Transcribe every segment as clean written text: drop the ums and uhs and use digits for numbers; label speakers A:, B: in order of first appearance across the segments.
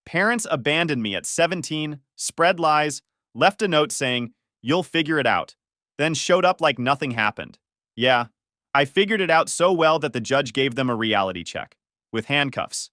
A: Parents abandoned me at 17, spread lies, left a note saying, "You'll figure it out," then showed up like nothing happened. Yeah, I figured it out so well that the judge gave them a reality check. With handcuffs.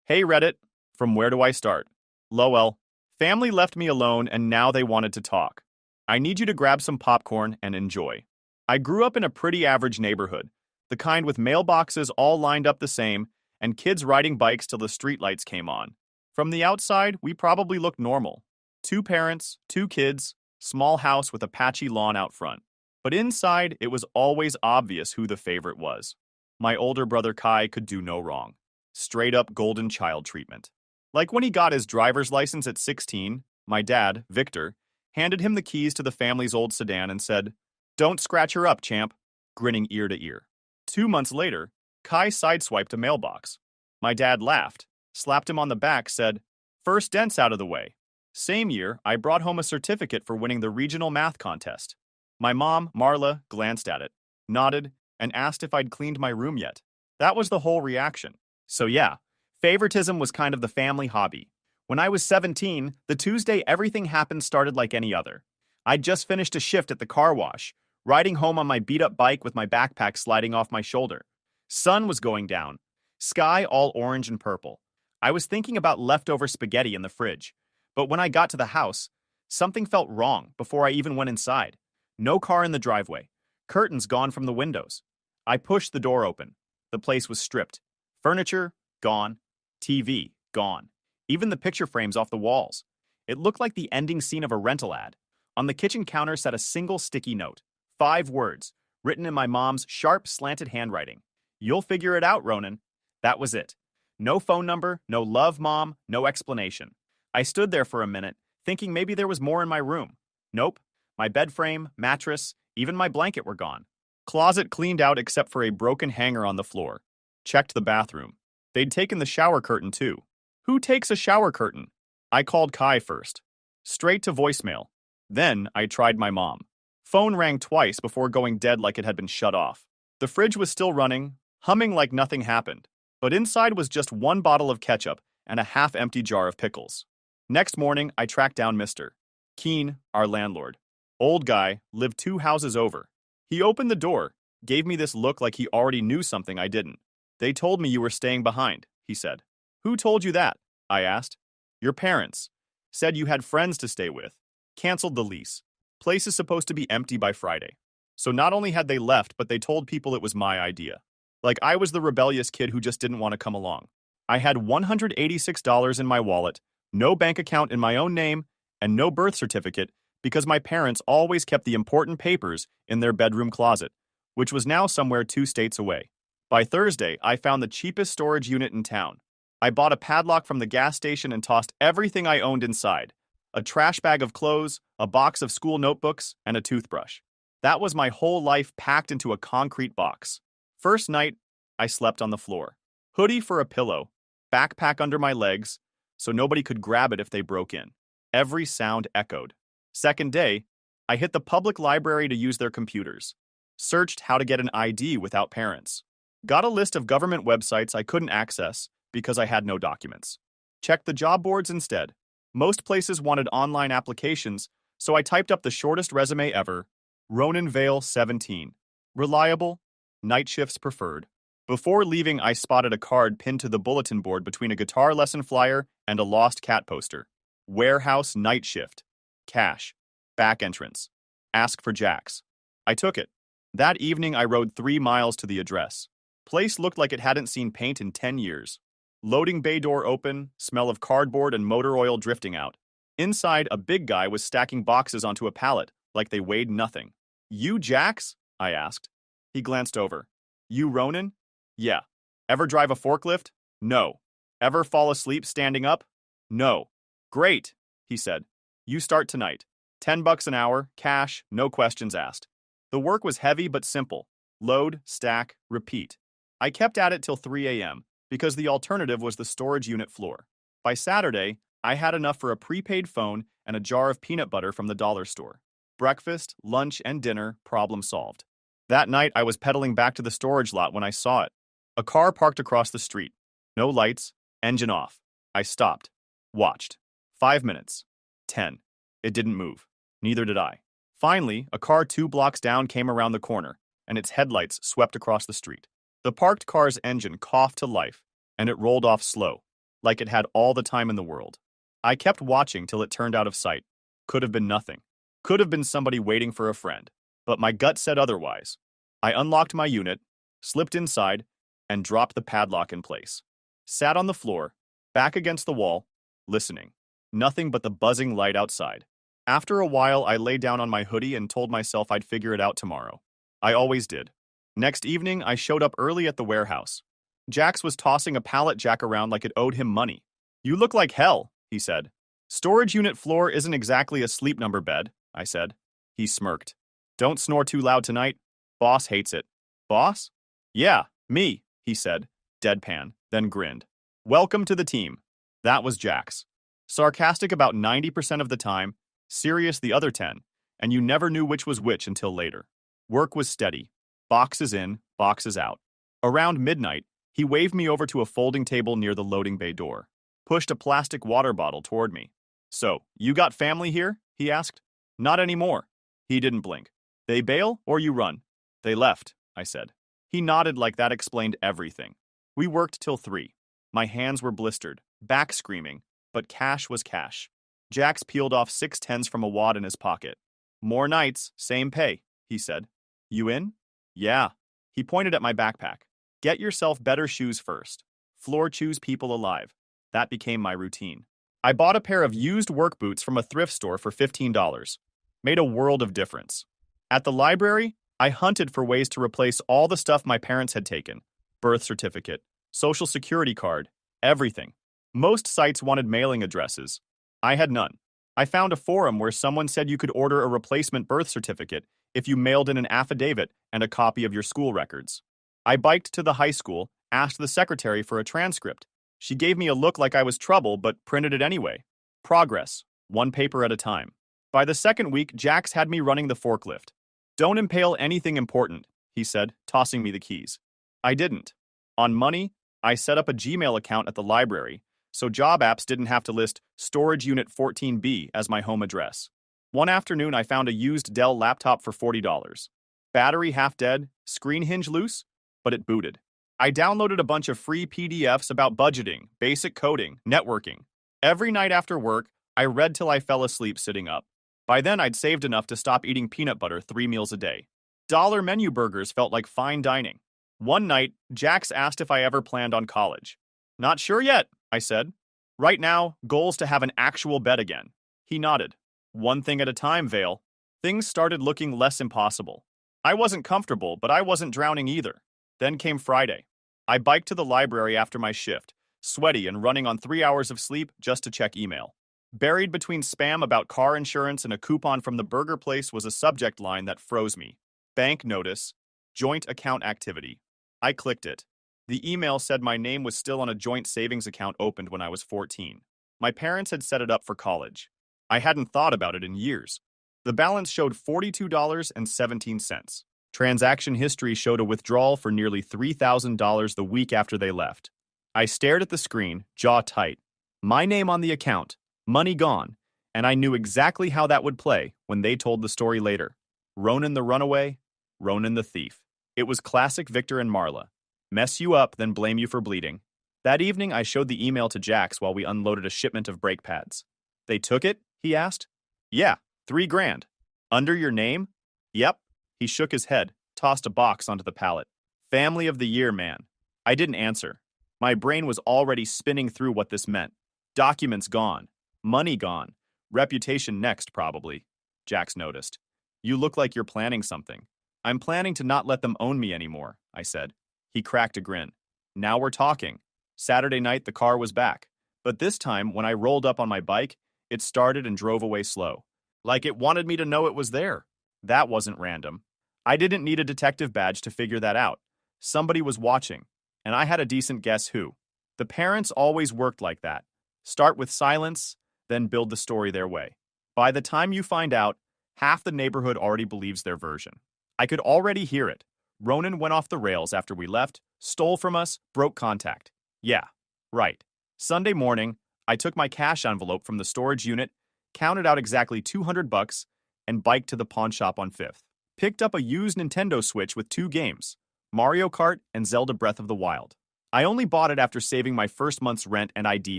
A: Hey Reddit, from where do I start? Lowell, family left me alone and now they wanted to talk. I need you to grab some popcorn and enjoy. I grew up in a pretty average neighborhood, the kind with mailboxes all lined up the same and kids riding bikes till the streetlights came on. From the outside, we probably looked normal. Two parents, two kids, small house with a patchy lawn out front. But inside, it was always obvious who the favorite was. My older brother Kai could do no wrong. Straight up golden child treatment. Like when he got his driver's license at 16, my dad, Victor, handed him the keys to the family's old sedan and said, "Don't scratch her up, champ," grinning ear to ear. 2 months later, Kai sideswiped a mailbox. My dad laughed, slapped him on the back, said, "First dent's out of the way." Same year, I brought home a certificate for winning the regional math contest. My mom, Marla, glanced at it, nodded, and asked if I'd cleaned my room yet. That was the whole reaction. So yeah, favoritism was kind of the family hobby. When I was 17, the Tuesday everything happened started like any other. I'd just finished a shift at the car wash, riding home on my beat-up bike with my backpack sliding off my shoulder. Sun was going down, sky all orange and purple. I was thinking about leftover spaghetti in the fridge, but when I got to the house, something felt wrong before I even went inside. No car in the driveway, curtains gone from the windows. I pushed the door open. The place was stripped. Furniture, gone. TV, gone. Even the picture frames off the walls. It looked like the ending scene of a rental ad. On the kitchen counter sat a single sticky note. 5 words, written in my mom's sharp, slanted handwriting. "You'll figure it out, Ronan." That was it. No phone number, no love, Mom, no explanation. I stood there for a minute, thinking maybe there was more in my room. Nope. My bed frame, mattress, even my blanket were gone. Closet cleaned out except for a broken hanger on the floor. Checked the bathroom. They'd taken the shower curtain too. Who takes a shower curtain? I called Kai first. Straight to voicemail. Then I tried my mom. Phone rang twice before going dead like it had been shut off. The fridge was still running, humming like nothing happened. But inside was just 1 bottle of ketchup and a half-empty jar of pickles. Next morning, I tracked down Mr. Keen, our landlord. Old guy, lived 2 houses over. He opened the door, gave me this look like he already knew something I didn't. "They told me you were staying behind," he said. "Who told you that?" I asked. "Your parents. Said you had friends to stay with. Canceled the lease. Place is supposed to be empty by Friday." So not only had they left, but they told people it was my idea. Like I was the rebellious kid who just didn't want to come along. I had $186 in my wallet, no bank account in my own name, and no birth certificate because my parents always kept the important papers in their bedroom closet, which was now somewhere 2 states away. By Thursday, I found the cheapest storage unit in town. I bought a padlock from the gas station and tossed everything I owned inside. A trash bag of clothes, a box of school notebooks, and a toothbrush. That was my whole life packed into a concrete box. First night, I slept on the floor. Hoodie for a pillow, backpack under my legs, so nobody could grab it if they broke in. Every sound echoed. Second day, I hit the public library to use their computers. Searched how to get an ID without parents. Got a list of government websites I couldn't access because I had no documents. Checked the job boards instead. Most places wanted online applications, so I typed up the shortest resume ever. Ronan Vale, 17. Reliable, night shifts preferred. Before leaving, I spotted a card pinned to the bulletin board between a guitar lesson flyer and a lost cat poster. Warehouse night shift. Cash. Back entrance. Ask for Jax. I took it. That evening, I rode 3 miles to the address. Place looked like it hadn't seen paint in 10 years. Loading bay door open, smell of cardboard and motor oil drifting out. Inside, a big guy was stacking boxes onto a pallet, like they weighed nothing. "You Jax?" I asked. He glanced over. "You Ronan?" "Yeah." "Ever drive a forklift?" "No." "Ever fall asleep standing up?" "No." "Great," he said. "You start tonight. $10 an hour, cash, no questions asked." The work was heavy but simple. Load, stack, repeat. I kept at it till 3 a.m. because the alternative was the storage unit floor. By Saturday, I had enough for a prepaid phone and a jar of peanut butter from the dollar store. Breakfast, lunch, and dinner, problem solved. That night, I was pedaling back to the storage lot when I saw it. A car parked across the street. No lights, engine off. I stopped. Watched. 5 minutes. 10. It didn't move. Neither did I. Finally, a car 2 blocks down came around the corner, and its headlights swept across the street. The parked car's engine coughed to life, and it rolled off slow, like it had all the time in the world. I kept watching till it turned out of sight. Could have been nothing. Could have been somebody waiting for a friend. But my gut said otherwise. I unlocked my unit, slipped inside, and dropped the padlock in place. Sat on the floor, back against the wall, listening. Nothing but the buzzing light outside. After a while, I lay down on my hoodie and told myself I'd figure it out tomorrow. I always did. Next evening, I showed up early at the warehouse. Jax was tossing a pallet jack around like it owed him money. "You look like hell," he said. "Storage unit floor isn't exactly a sleep number bed," I said. He smirked. "Don't snore too loud tonight. Boss hates it." "Boss?" "Yeah, me," he said, deadpan, then grinned. "Welcome to the team." That was Jax. Sarcastic about 90% of the time, serious the other 10, and you never knew which was which until later. Work was steady. Boxes in, boxes out. Around midnight, he waved me over to a folding table near the loading bay door. Pushed a plastic water bottle toward me. "So, you got family here?" he asked. "Not anymore." He didn't blink. "They bail or you run?" "They left," I said. He nodded like that explained everything. We worked till 3. My hands were blistered, back screaming, but cash was cash. Jax peeled off 6 tens from a wad in his pocket. "More nights, same pay," he said. "You in?" "Yeah." He pointed at my backpack. "Get yourself better shoes first. Floor chews people alive." That became my routine. I bought a pair of used work boots from a thrift store for $15. Made a world of difference. At the library, I hunted for ways to replace all the stuff my parents had taken. Birth certificate, social security card, everything. Most sites wanted mailing addresses. I had none. I found a forum where someone said you could order a replacement birth certificate if you mailed in an affidavit and a copy of your school records. I biked to the high school, asked the secretary for a transcript. She gave me a look like I was trouble, but printed it anyway. Progress, 1 paper at a time. By the second week, Jax had me running the forklift. "Don't impale anything important," he said, tossing me the keys. I didn't. On money, I set up a Gmail account at the library, so job apps didn't have to list Storage Unit 14B as my home address. One afternoon, I found a used Dell laptop for $40. Battery half dead, screen hinge loose, but it booted. I downloaded a bunch of free PDFs about budgeting, basic coding, networking. Every night after work, I read till I fell asleep sitting up. By then, I'd saved enough to stop eating peanut butter 3 meals a day. Dollar menu burgers felt like fine dining. One night, Jax asked if I ever planned on college. "Not sure yet," I said. "Right now, goal's to have an actual bed again." He nodded. "One thing at a time, Vale." Things started looking less impossible. I wasn't comfortable, but I wasn't drowning either. Then came Friday. I biked to the library after my shift, sweaty and running on 3 hours of sleep just to check email. Buried between spam about car insurance and a coupon from the burger place was a subject line that froze me. Bank notice, joint account activity. I clicked it. The email said my name was still on a joint savings account opened when I was 14. My parents had set it up for college. I hadn't thought about it in years. The balance showed $42.17. Transaction history showed a withdrawal for nearly $3,000 the week after they left. I stared at the screen, jaw tight. My name on the account, money gone, and I knew exactly how that would play when they told the story later. Ronan the runaway, Ronan the thief. It was classic Victor and Marla. Mess you up, then blame you for bleeding. That evening, I showed the email to Jax while we unloaded a shipment of brake pads. "They took it?" he asked. "Yeah, $3,000. Under your name?" "Yep." He shook his head, tossed a box onto the pallet. "Family of the year, man." I didn't answer. My brain was already spinning through what this meant. Documents gone. Money gone. Reputation next, probably. Jax noticed. "You look like you're planning something." "I'm planning to not let them own me anymore," I said. He cracked a grin. "Now we're talking." Saturday night, the car was back. But this time, when I rolled up on my bike, it started and drove away slow. Like it wanted me to know it was there. That wasn't random. I didn't need a detective badge to figure that out. Somebody was watching, and I had a decent guess who. The parents always worked like that. Start with silence, then build the story their way. By the time you find out, half the neighborhood already believes their version. I could already hear it. Ronan went off the rails after we left, stole from us, broke contact. Yeah, right. Sunday morning, I took my cash envelope from the storage unit, counted out exactly $200, and biked to the pawn shop on 5th. Picked up a used Nintendo Switch with 2 games, Mario Kart and Zelda Breath of the Wild. I only bought it after saving my first month's rent and ID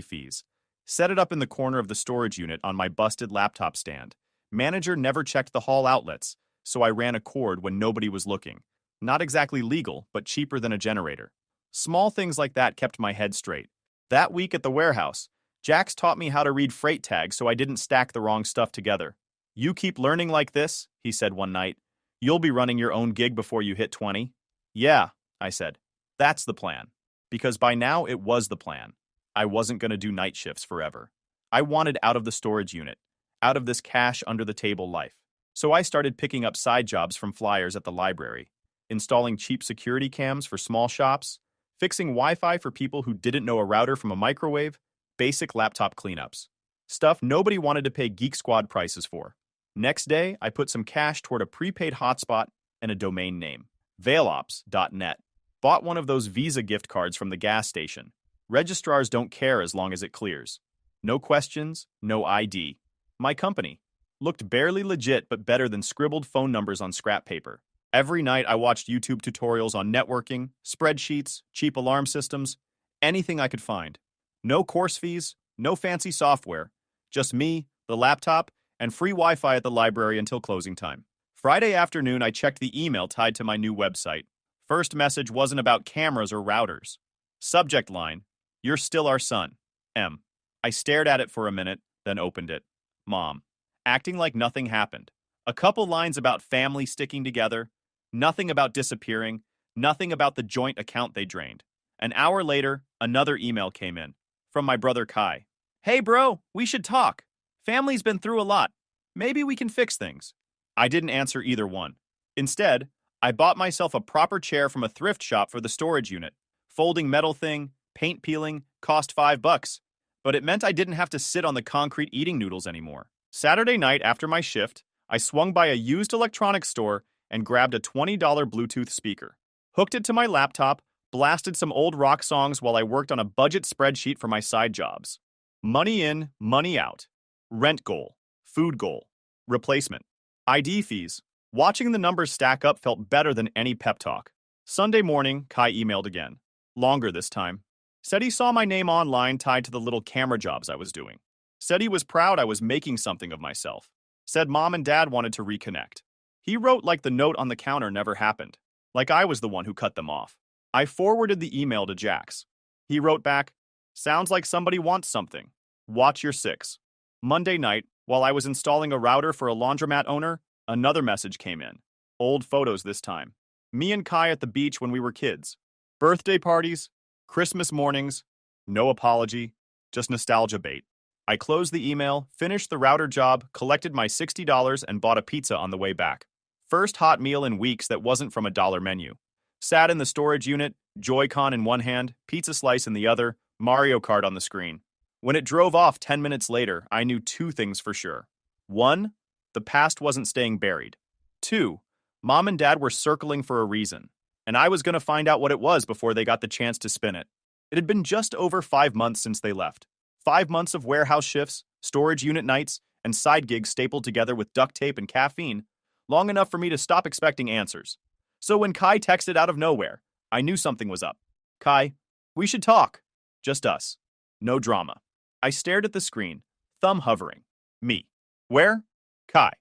A: fees. Set it up in the corner of the storage unit on my busted laptop stand. Manager never checked the hall outlets, so I ran a cord when nobody was looking. Not exactly legal, but cheaper than a generator. Small things like that kept my head straight. That week at the warehouse, Jax taught me how to read freight tags so I didn't stack the wrong stuff together. "You keep learning like this," he said one night, "you'll be running your own gig before you hit 20. "Yeah," I said. "That's the plan." Because by now it was the plan. I wasn't going to do night shifts forever. I wanted out of the storage unit, out of this cash under the table life. So I started picking up side jobs from flyers at the library, installing cheap security cams for small shops, fixing Wi-Fi for people who didn't know a router from a microwave, basic laptop cleanups. Stuff nobody wanted to pay Geek Squad prices for. Next day, I put some cash toward a prepaid hotspot and a domain name, vailops.net. Bought one of those Visa gift cards from the gas station. Registrars don't care as long as it clears. No questions, no ID. My company. Looked barely legit but better than scribbled phone numbers on scrap paper. Every night I watched YouTube tutorials on networking, spreadsheets, cheap alarm systems, anything I could find. No course fees, no fancy software. Just me, the laptop, and free Wi-Fi at the library until closing time. Friday afternoon, I checked the email tied to my new website. First message wasn't about cameras or routers. Subject line, "You're still our son, M." I stared at it for a minute, then opened it. Mom. Acting like nothing happened. A couple lines about family sticking together. Nothing about disappearing. Nothing about the joint account they drained. An hour later, another email came in. From my brother Kai. "Hey bro, we should talk. Family's been through a lot. Maybe we can fix things." I didn't answer either one. Instead, I bought myself a proper chair from a thrift shop for the storage unit. Folding metal thing, paint peeling, cost $5. But it meant I didn't have to sit on the concrete eating noodles anymore. Saturday night after my shift, I swung by a used electronics store and grabbed a $20 Bluetooth speaker. Hooked it to my laptop, blasted some old rock songs while I worked on a budget spreadsheet for my side jobs. Money in, money out. Rent goal. Food goal. Replacement. ID fees. Watching the numbers stack up felt better than any pep talk. Sunday morning, Kai emailed again. Longer this time. Said he saw my name online tied to the little camera jobs I was doing. Said he was proud I was making something of myself. Said mom and dad wanted to reconnect. He wrote like the note on the counter never happened. Like I was the one who cut them off. I forwarded the email to Jax. He wrote back, "Sounds like somebody wants something. Watch your 6." Monday night, while I was installing a router for a laundromat owner, another message came in. Old photos this time. Me and Kai at the beach when we were kids. Birthday parties, Christmas mornings, no apology, just nostalgia bait. I closed the email, finished the router job, collected my $60, and bought a pizza on the way back. First hot meal in weeks that wasn't from a dollar menu. Sat in the storage unit, Joy-Con in one hand, pizza slice in the other, Mario Kart on the screen. When it drove off 10 minutes later, I knew 2 things for sure. 1, the past wasn't staying buried. 2, mom and dad were circling for a reason, and I was going to find out what it was before they got the chance to spin it. It had been just over 5 months since they left. 5 months of warehouse shifts, storage unit nights, and side gigs stapled together with duct tape and caffeine, long enough for me to stop expecting answers. So when Kai texted out of nowhere, I knew something was up. "Kai, we should talk." Just us. No drama. I stared at the screen, thumb hovering. Me. Where? Kai.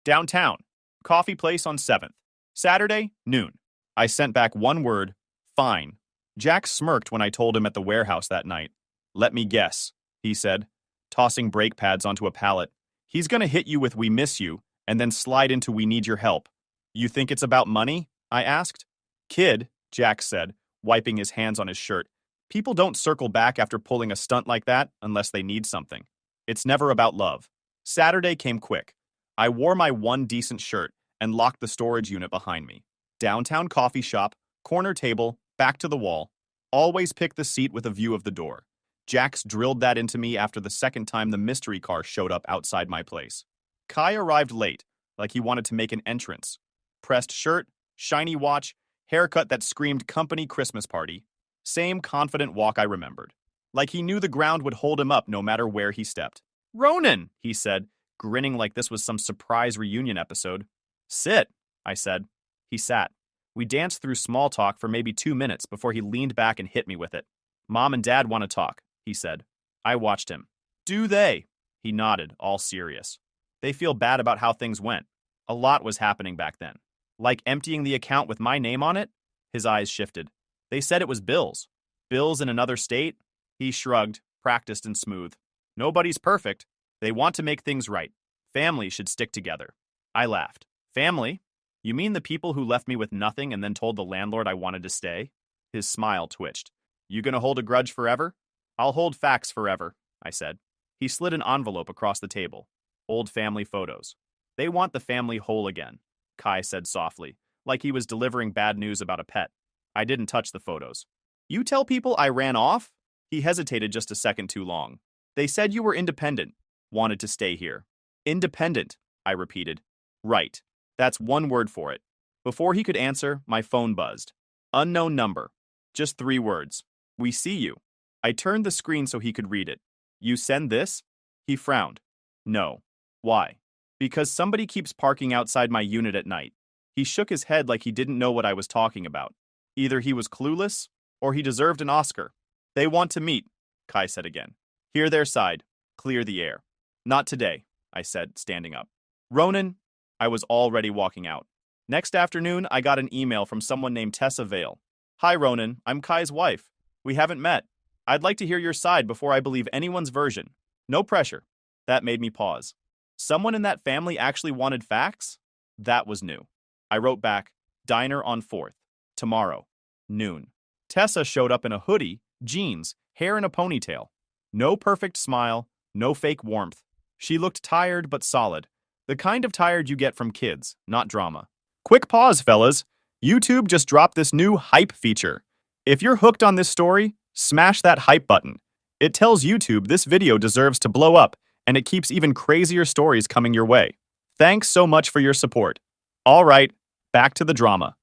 A: Downtown. Coffee place on 7th. Saturday, noon. I sent back one word, fine. Jax smirked when I told him at the warehouse that night. "Let me guess," he said, tossing brake pads onto a pallet. "He's gonna hit you with 'we miss you' and then slide into 'we need your help.' You think it's about money?" I asked. "Kid," Jax said, wiping his hands on his shirt, "people don't circle back after pulling a stunt like that unless they need something. It's never about love." Saturday came quick. I wore my one decent shirt and locked the storage unit behind me. Downtown coffee shop, corner table, back to the wall. Always pick the seat with a view of the door. Jax drilled that into me after the second time the mystery car showed up outside my place. Kai arrived late, like he wanted to make an entrance. Pressed shirt, shiny watch, haircut that screamed company Christmas party. Same confident walk I remembered. like he knew the ground would hold him up no matter where he stepped. "Ronan," he said, grinning like this was some surprise reunion episode. "Sit," I said. He sat. We danced through small talk for maybe 2 minutes before he leaned back and hit me with it. "Mom and Dad want to talk," he said. I watched him. "Do they?" He nodded, all serious. "They feel bad about how things went. A lot was happening back then. Like emptying the account with my name on it?" His eyes shifted. "They said it was Bill's. Bill's in another state?" He shrugged, practiced and smooth. "Nobody's perfect. They want to make things right. Family should stick together." I laughed. "Family? You mean the people who left me with nothing and then told the landlord I wanted to stay?" His smile twitched. "You gonna hold a grudge forever?" "I'll hold facts forever," I said. He slid an envelope across the table. "Old family photos. They want the family whole again," Kai said softly, like he was delivering bad news about a pet. I didn't touch the photos. "You tell people I ran off?" He hesitated just a second too long. "They said you were independent, wanted to stay here." "Independent," I repeated. "Right. That's one word for it." Before he could answer, my phone buzzed. Unknown number. Just 3 words. "We see you." I turned the screen so he could read it. "You send this?" He frowned. "No." "Why?" "Because somebody keeps parking outside my unit at night." He shook his head like he didn't know what I was talking about. Either he was clueless, or he deserved an Oscar. "They want to meet," Kai said again. "Hear their side. Clear the air." "Not today," I said, standing up. "Ronan," I was already walking out. Next afternoon, I got an email from someone named Tessa Vale. "Hi, Ronan. I'm Kai's wife. We haven't met. I'd like to hear your side before I believe anyone's version. No pressure." That made me pause. Someone in that family actually wanted facts? That was new. I wrote back, "Diner on 4th. Tomorrow. Noon." Tessa showed up in a hoodie, jeans, hair in a ponytail. No perfect smile, no fake warmth. She looked tired but solid. The kind of tired you get from kids, not drama. Quick pause, fellas. YouTube just dropped this new hype feature. If you're hooked on this story, smash that hype button. It tells YouTube this video deserves to blow up, and it keeps even crazier stories coming your way. Thanks so much for your support. All right, back to the drama.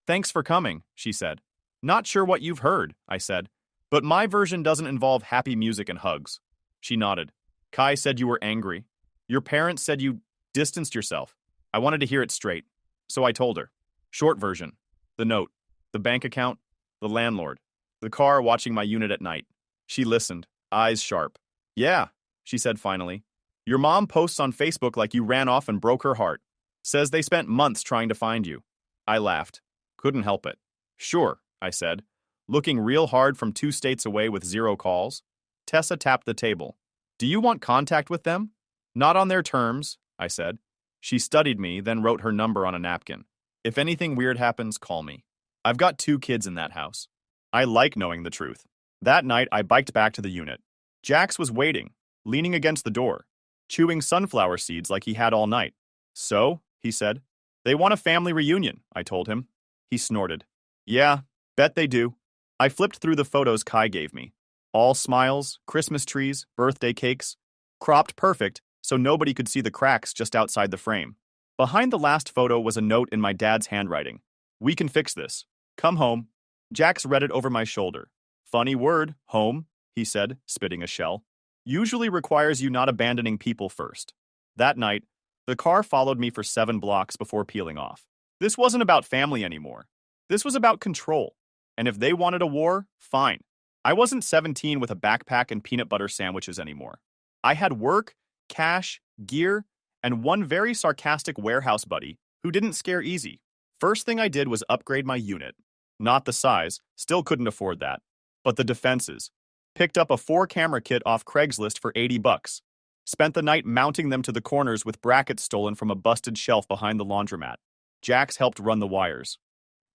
A: "Thanks for coming," she said. "Not sure what you've heard," I said, "but my version doesn't involve happy music and hugs." She nodded. "Kai said you were angry. Your parents said you distanced yourself." I wanted to hear it straight, so I told her. Short version. The note, the bank account, the landlord, the car watching my unit at night. She listened, eyes sharp. "Yeah," she said finally. "Your mom posts on Facebook like you ran off and broke her heart. Says they spent months trying to find you." I laughed. Couldn't help it. "Sure," I said, looking real hard from 2 states away with 0 calls. Tessa tapped the table. "Do you want contact with them?" "Not on their terms," I said. She studied me, then wrote her number on a napkin. "If anything weird happens, call me. I've got 2 kids in that house." I like knowing the truth. That night, I biked back to the unit. Jax was waiting, leaning against the door, chewing sunflower seeds like he had all night. "So," he said. "They want a family reunion," I told him. He snorted. "Yeah, bet they do." I flipped through the photos Kai gave me. All smiles, Christmas trees, birthday cakes. Cropped perfect, so nobody could see the cracks just outside the frame. Behind the last photo was a note in my dad's handwriting. "We can fix this. Come home." Jax read it over my shoulder. "Funny word, home," he said, spitting a shell. "Usually requires you not abandoning people first." That night, the car followed me for 7 blocks before peeling off. This wasn't about family anymore. This was about control. And if they wanted a war, fine. I wasn't 17 with a backpack and peanut butter sandwiches anymore. I had work, cash, gear, and one very sarcastic warehouse buddy who didn't scare easy. First thing I did was upgrade my unit. Not the size, still couldn't afford that, but the defenses. Picked up a 4-camera kit off Craigslist for $80. Spent the night mounting them to the corners with brackets stolen from a busted shelf behind the laundromat. Jax helped run the wires.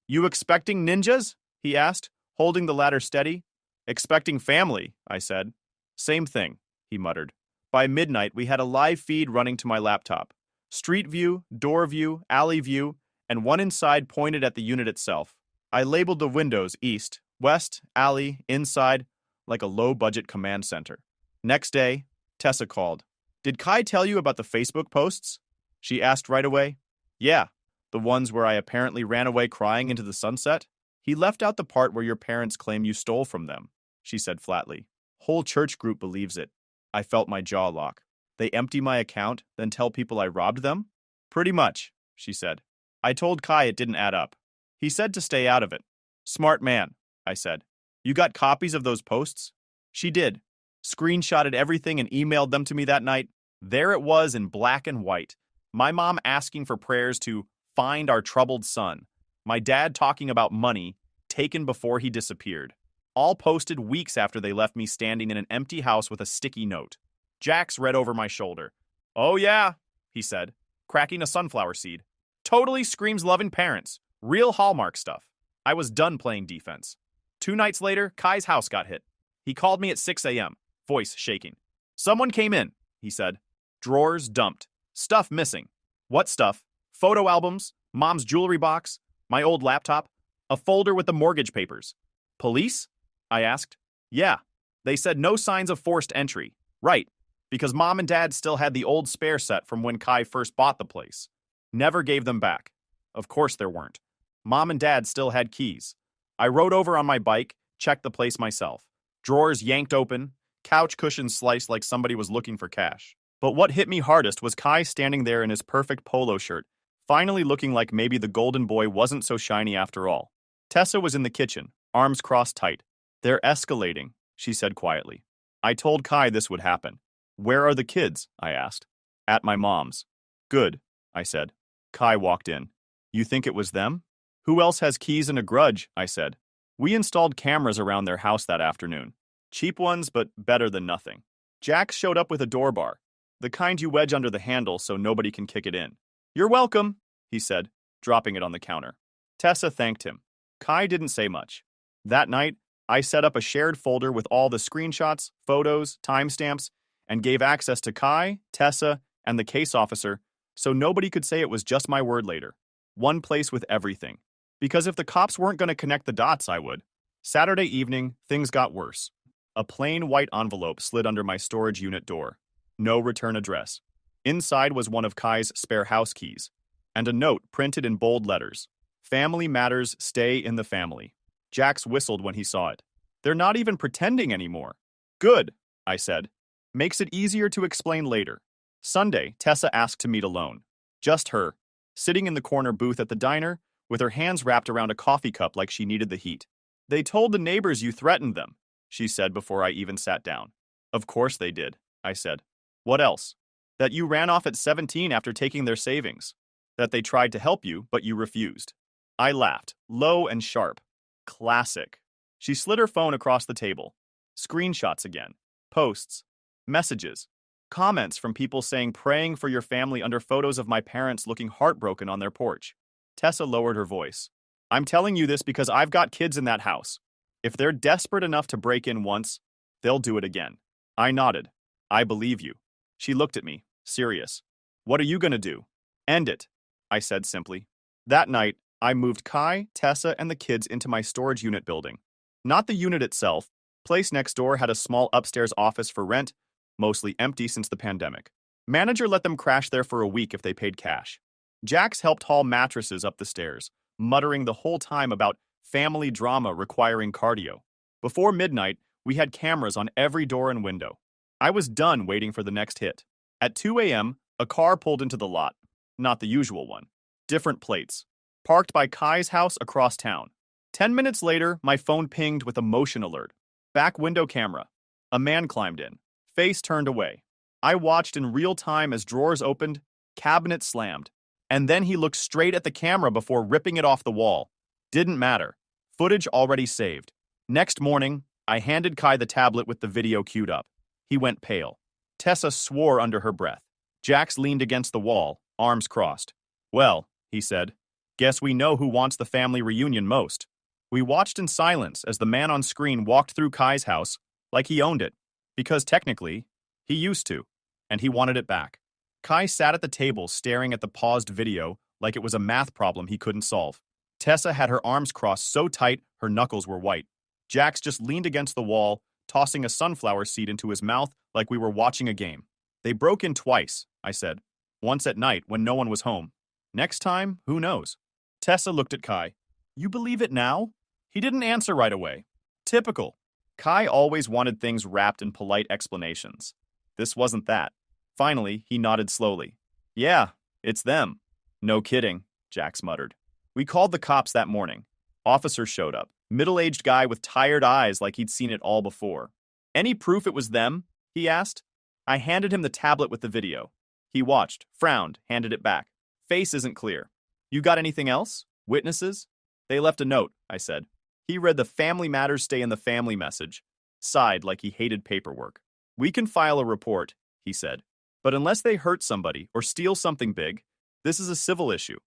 A: "You expecting ninjas?" he asked, holding the ladder steady. "Expecting family," I said. "Same thing," he muttered. By midnight, we had a live feed running to my laptop. Street view, door view, alley view, and one inside pointed at the unit itself. I labeled the windows east, west, alley, inside, like a low-budget command center. Next day, Tessa called. "Did Kai tell you about the Facebook posts?" She asked right away. "Yeah, the ones where I apparently ran away crying into the sunset. He left out the part where your parents claim you stole from them," she said flatly. Whole church group believes it. I felt my jaw lock. They empty my account, then tell people I robbed them? Pretty much, she said. I told Kai it didn't add up. He said to stay out of it. Smart man, I said. You got copies of those posts? She did. Screenshotted everything and emailed them to me that night. There it was in black and white. My mom asking for prayers to find our troubled son. My dad talking about money taken before he disappeared. All posted weeks after they left me standing in an empty house with a sticky note. Jax read over my shoulder. Oh yeah, he said, cracking a sunflower seed. Totally screams loving parents. Real Hallmark stuff. I was done playing defense. 2 nights later, Kai's house got hit. He called me at 6 a.m., voice shaking. Someone came in, he said. Drawers dumped. Stuff missing. What stuff? Photo albums, mom's jewelry box, my old laptop, a folder with the mortgage papers. Police? I asked. Yeah. They said no signs of forced entry. Right. Because mom and dad still had the old spare set from when Kai first bought the place. Never gave them back. Of course there weren't. Mom and dad still had keys. I rode over on my bike, checked the place myself. Drawers yanked open, couch cushions sliced like somebody was looking for cash. But what hit me hardest was Kai standing there in his perfect polo shirt, finally looking like maybe the golden boy wasn't so shiny after all. Tessa was in the kitchen, arms crossed tight. They're escalating, she said quietly. I told Kai this would happen. Where are the kids? I asked. At my mom's. Good, I said. Kai walked in. You think it was them? Who else has keys and a grudge? I said. We installed cameras around their house that afternoon. Cheap ones, but better than nothing. Jax showed up with a door bar, the kind you wedge under the handle so nobody can kick it in. You're welcome, he said, dropping it on the counter. Tessa thanked him. Kai didn't say much. That night, I set up a shared folder with all the screenshots, photos, timestamps, and gave access to Kai, Tessa, and the case officer so nobody could say it was just my word later. One place with everything. Because if the cops weren't going to connect the dots, I would. Saturday evening, things got worse. A plain white envelope slid under my storage unit door. No return address. Inside was one of Kai's spare house keys, and a note printed in bold letters. Family matters stay in the family. Jax whistled when he saw it. They're not even pretending anymore. Good, I said. Makes it easier to explain later. Sunday, Tessa asked to meet alone. Just her, sitting in the corner booth at the diner, with her hands wrapped around a coffee cup like she needed the heat. They told the neighbors you threatened them, she said before I even sat down. Of course they did, I said. What else? That you ran off at 17 after taking their savings. That they tried to help you, but you refused. I laughed, low and sharp. Classic. She slid her phone across the table. Screenshots again. Posts. Messages. Comments from people saying praying for your family under photos of my parents looking heartbroken on their porch. Tessa lowered her voice. I'm telling you this because I've got kids in that house. If they're desperate enough to break in once, they'll do it again. I nodded. I believe you. She looked at me, serious. What are you going to do? End it, I said simply. That night, I moved Kai, Tessa, and the kids into my storage unit building. Not the unit itself. Place next door had a small upstairs office for rent, mostly empty since the pandemic. Manager let them crash there for a week if they paid cash. Jax helped haul mattresses up the stairs, muttering the whole time about family drama requiring cardio. Before midnight, we had cameras on every door and window. I was done waiting for the next hit. At 2 a.m., a car pulled into the lot. Not the usual one. Different plates. Parked by Kai's house across town. 10 minutes later, my phone pinged with a motion alert. Back window camera. A man climbed in. Face turned away. I watched in real time as drawers opened, cabinet slammed. And then he looked straight at the camera before ripping it off the wall. Didn't matter. Footage already saved. Next morning, I handed Kai the tablet with the video queued up. He went pale. Tessa swore under her breath. Jax leaned against the wall, arms crossed. Well, he said, guess we know who wants the family reunion most. We watched in silence as the man on screen walked through Kai's house like he owned it, because technically, he used to, and he wanted it back. Kai sat at the table staring at the paused video like it was a math problem he couldn't solve. Tessa had her arms crossed so tight her knuckles were white. Jax just leaned against the wall, tossing a sunflower seed into his mouth like we were watching a game. They broke in twice, I said. Once at night when no one was home. Next time, who knows? Tessa looked at Kai. You believe it now? He didn't answer right away. Typical. Kai always wanted things wrapped in polite explanations. This wasn't that. Finally, he nodded slowly. Yeah, it's them. No kidding, Jax muttered. We called the cops that morning. Officer showed up. Middle-aged guy with tired eyes like he'd seen it all before. Any proof it was them? He asked. I handed him the tablet with the video. He watched, frowned, handed it back. Face isn't clear. You got anything else? Witnesses? They left a note, I said. He read the family matters stay in the family message, sighed like he hated paperwork. We can file a report, he said. But unless they hurt somebody or steal something big, this is a civil issue.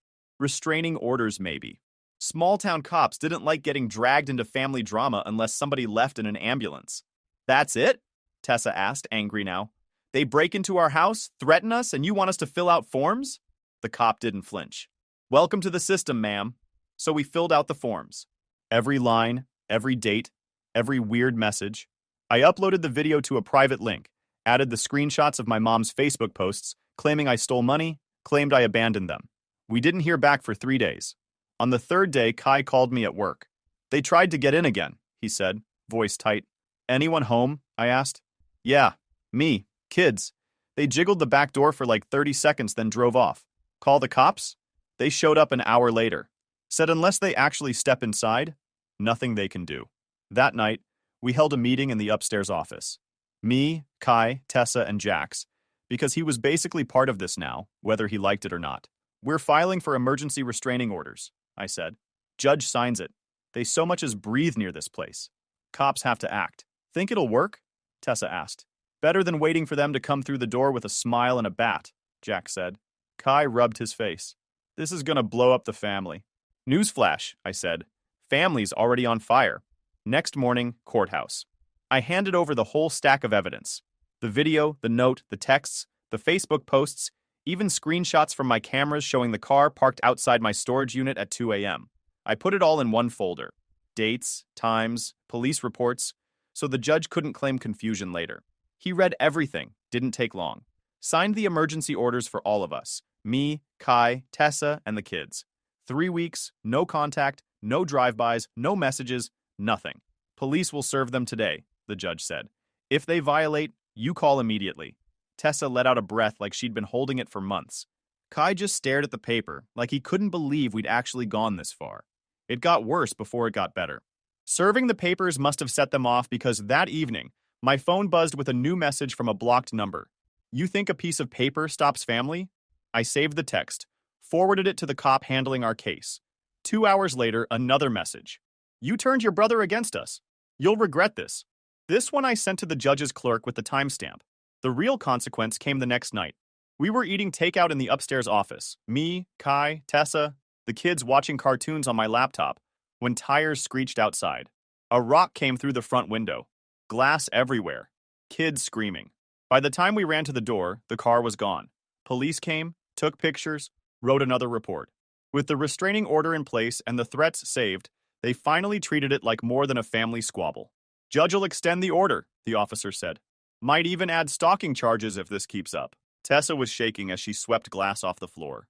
A: Restraining orders, maybe. Small-town cops didn't like getting dragged into family drama unless somebody left in an ambulance. That's it? Tessa asked, angry now. They break into our house, threaten us, and you want us to fill out forms? The cop didn't flinch. Welcome to the system, ma'am. So we filled out the forms. Every line, every date, every weird message. I uploaded the video to a private link, added the screenshots of my mom's Facebook posts, claiming I stole money, claimed I abandoned them. We didn't hear back for 3 days. On the third day, Kai called me at work. They tried to get in again, he said, voice tight. Anyone home? I asked. Yeah, me, kids. They jiggled the back door for like 30 seconds, then drove off. Call the cops? They showed up an hour later. Said unless they actually step inside, nothing they can do. That night, we held a meeting in the upstairs office. Me, Kai, Tessa, and Jax, because he was basically part of this now, whether he liked it or not. We're filing for emergency restraining orders, I said. Judge signs it. They so much as breathe near this place. Cops have to act. Think it'll work? Tessa asked. Better than waiting for them to come through the door with a smile and a bat, Jax said. Kai rubbed his face. This is gonna blow up the family. Newsflash, I said. Family's already on fire. Next morning, courthouse. I handed over the whole stack of evidence. The video, the note, the texts, the Facebook posts, even screenshots from my cameras showing the car parked outside my storage unit at 2 a.m. I put it all in one folder. Dates, times, police reports, so the judge couldn't claim confusion later. He read everything, didn't take long. Signed the emergency orders for all of us. Me, Kai, Tessa, and the kids. 3 weeks, no contact, no drive-bys, no messages, nothing. Police will serve them today, the judge said. If they violate, you call immediately. Tessa let out a breath like she'd been holding it for months. Kai just stared at the paper like he couldn't believe we'd actually gone this far. It got worse before it got better. Serving the papers must have set them off because that evening, my phone buzzed with a new message from a blocked number. You think a piece of paper stops family? I saved the text, forwarded it to the cop handling our case. 2 hours later, another message. You turned your brother against us. You'll regret this. This one I sent to the judge's clerk with the timestamp. The real consequence came the next night. We were eating takeout in the upstairs office. Me, Kai, Tessa, the kids watching cartoons on my laptop, when tires screeched outside. A rock came through the front window. Glass everywhere. Kids screaming. By the time we ran to the door, the car was gone. Police came, took pictures, wrote another report. With the restraining order in place and the threats saved, they finally treated it like more than a family squabble. Judge will extend the order, the officer said. Might even add stalking charges if this keeps up. Tessa was shaking as she swept glass off the floor.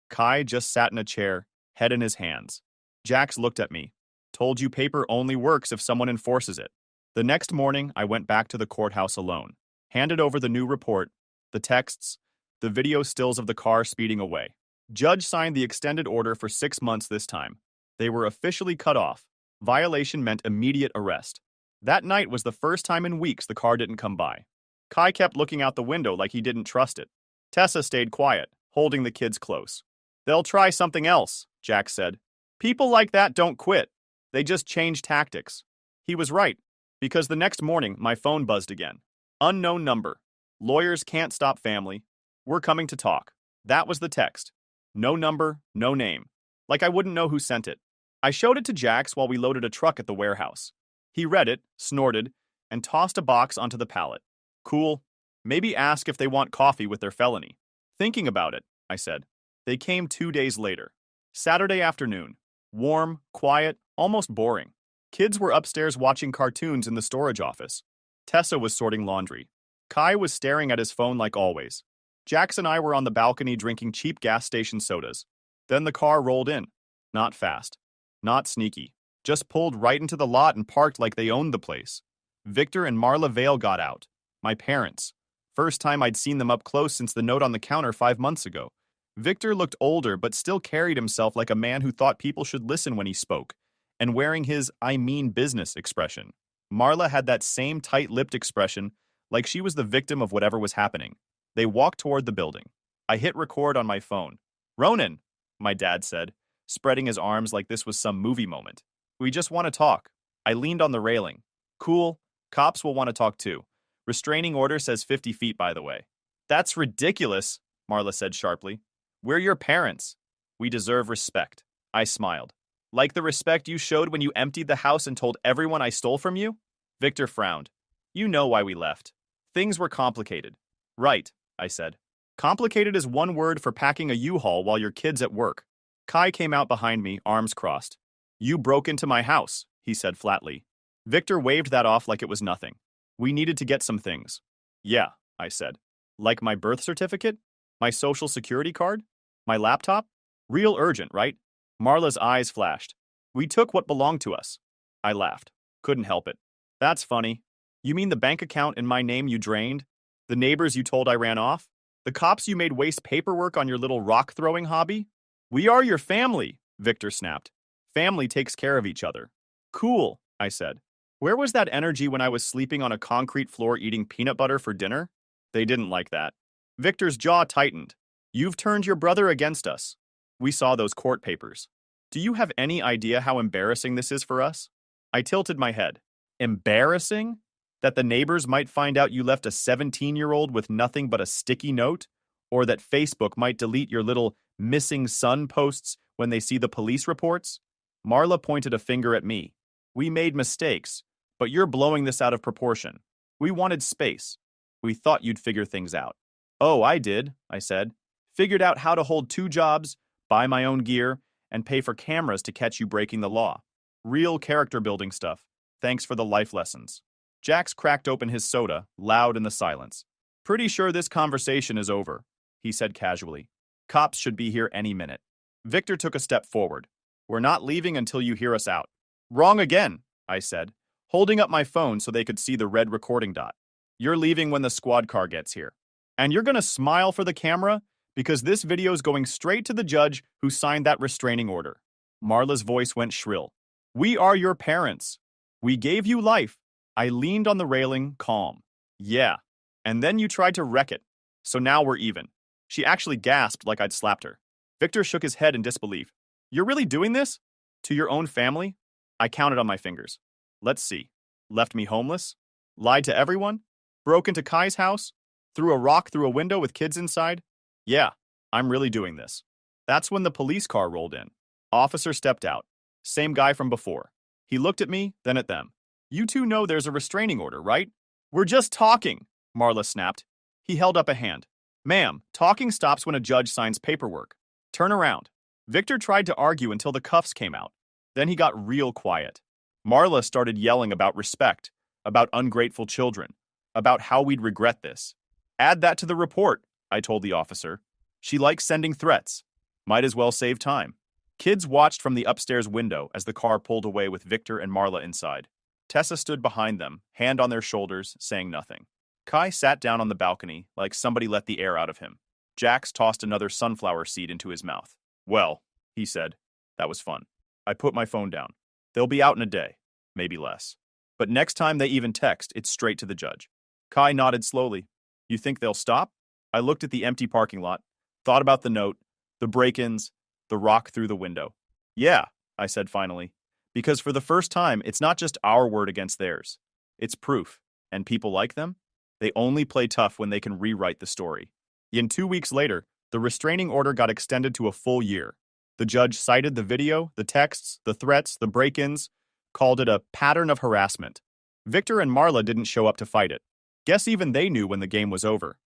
A: Kai just sat in a chair, head in his hands. Jax looked at me. Told you paper only works if someone enforces it. The next morning, I went back to the courthouse alone. Handed over the new report, the texts, the video stills of the car speeding away. Judge signed the extended order for 6 months this time. They were officially cut off. Violation meant immediate arrest. That night was the first time in weeks the car didn't come by. Kai kept looking out the window like he didn't trust it. Tessa stayed quiet, holding the kids close. They'll try something else, Jax said. People like that don't quit. They just change tactics. He was right, because the next morning my phone buzzed again. Unknown number. Lawyers can't stop family. We're coming to talk. That was the text. No number, no name. Like I wouldn't know who sent it. I showed it to Jax while we loaded a truck at the warehouse. He read it, snorted, and tossed a box onto the pallet. Cool. Maybe ask if they want coffee with their felony. Thinking about it, I said. They came 2 days later. Saturday afternoon. Warm, quiet, almost boring. Kids were upstairs watching cartoons in the storage office. Tessa was sorting laundry. Kai was staring at his phone like always. Jax and I were on the balcony drinking cheap gas station sodas. Then the car rolled in. Not fast. Not sneaky. Just pulled right into the lot and parked like they owned the place. Victor and Marla Vale got out. My parents. First time I'd seen them up close since the note on the counter 5 months ago. Victor looked older but still carried himself like a man who thought people should listen when he spoke, and wearing his "I mean business" expression. Marla had that same tight-lipped expression, like she was the victim of whatever was happening. They walked toward the building. I hit record on my phone. "Ronan," my dad said, spreading his arms like this was some movie moment. "We just want to talk." I leaned on the railing. "Cool. Cops will want to talk too. Restraining order says 50 feet, by the way." "That's ridiculous," Marla said sharply. "We're your parents. We deserve respect." I smiled. "Like the respect you showed when you emptied the house and told everyone I stole from you?" Victor frowned. "You know why we left. Things were complicated." "Right," I said. "Complicated is one word for packing a U-Haul while your kid's at work." Kai came out behind me, arms crossed. "You broke into my house," he said flatly. Victor waved that off like it was nothing. "We needed to get some things." "Yeah," I said. "Like my birth certificate? My social security card? My laptop? Real urgent, right?" Marla's eyes flashed. "We took what belonged to us." I laughed. Couldn't help it. "That's funny. You mean the bank account in my name you drained? The neighbors you told I ran off? The cops you made waste paperwork on your little rock-throwing hobby?" "We are your family," Victor snapped. "Family takes care of each other." "Cool," I said. "Where was that energy when I was sleeping on a concrete floor eating peanut butter for dinner?" They didn't like that. Victor's jaw tightened. "You've turned your brother against us. We saw those court papers. Do you have any idea how embarrassing this is for us?" I tilted my head. "Embarrassing? That the neighbors might find out you left a 17-year-old with nothing but a sticky note? Or that Facebook might delete your little missing son posts when they see the police reports?" Marla pointed a finger at me. "We made mistakes, but you're blowing this out of proportion. We wanted space. We thought you'd figure things out." "Oh, I did," I said. "Figured out how to hold 2 jobs, buy my own gear, and pay for cameras to catch you breaking the law. Real character-building stuff. Thanks for the life lessons." Jax cracked open his soda, loud in the silence. "Pretty sure this conversation is over," he said casually. "Cops should be here any minute." Victor took a step forward. "We're not leaving until you hear us out." "Wrong again," I said, holding up my phone so they could see the red recording dot. "You're leaving when the squad car gets here. And you're gonna smile for the camera, because this video's going straight to the judge who signed that restraining order." Marla's voice went shrill. "We are your parents. We gave you life." I leaned on the railing, calm. "Yeah. And then you tried to wreck it. So now we're even." She actually gasped like I'd slapped her. Victor shook his head in disbelief. "You're really doing this? To your own family?" I counted on my fingers. Let's see. Left me homeless? Lied to everyone? Broke into Kai's house? Threw a rock through a window with kids inside? Yeah, I'm really doing this. That's when the police car rolled in. Officer stepped out. Same guy from before. He looked at me, then at them. "You two know there's a restraining order, right?" "We're just talking," Marla snapped. He held up a hand. "Ma'am, talking stops when a judge signs paperwork. Turn around." Victor tried to argue until the cuffs came out. Then he got real quiet. Marla started yelling about respect, about ungrateful children, about how we'd regret this. "Add that to the report," I told the officer. "She likes sending threats. Might as well save time." Kids watched from the upstairs window as the car pulled away with Victor and Marla inside. Tessa stood behind them, hand on their shoulders, saying nothing. Kai sat down on the balcony like somebody let the air out of him. Jax tossed another sunflower seed into his mouth. "Well," he said, "that was fun." I put my phone down. They'll be out in a day, maybe less. But next time they even text, it's straight to the judge. Kai nodded slowly. "You think they'll stop?" I looked at the empty parking lot, thought about the note, the break-ins, the rock through the window. "Yeah," I said finally. Because for the first time, it's not just our word against theirs. It's proof. And people like them? They only play tough when they can rewrite the story. 2 weeks later, the restraining order got extended to a full year. The judge cited the video, the texts, the threats, the break-ins, called it a pattern of harassment. Victor and Marla didn't show up to fight it. Guess even they knew when the game was over.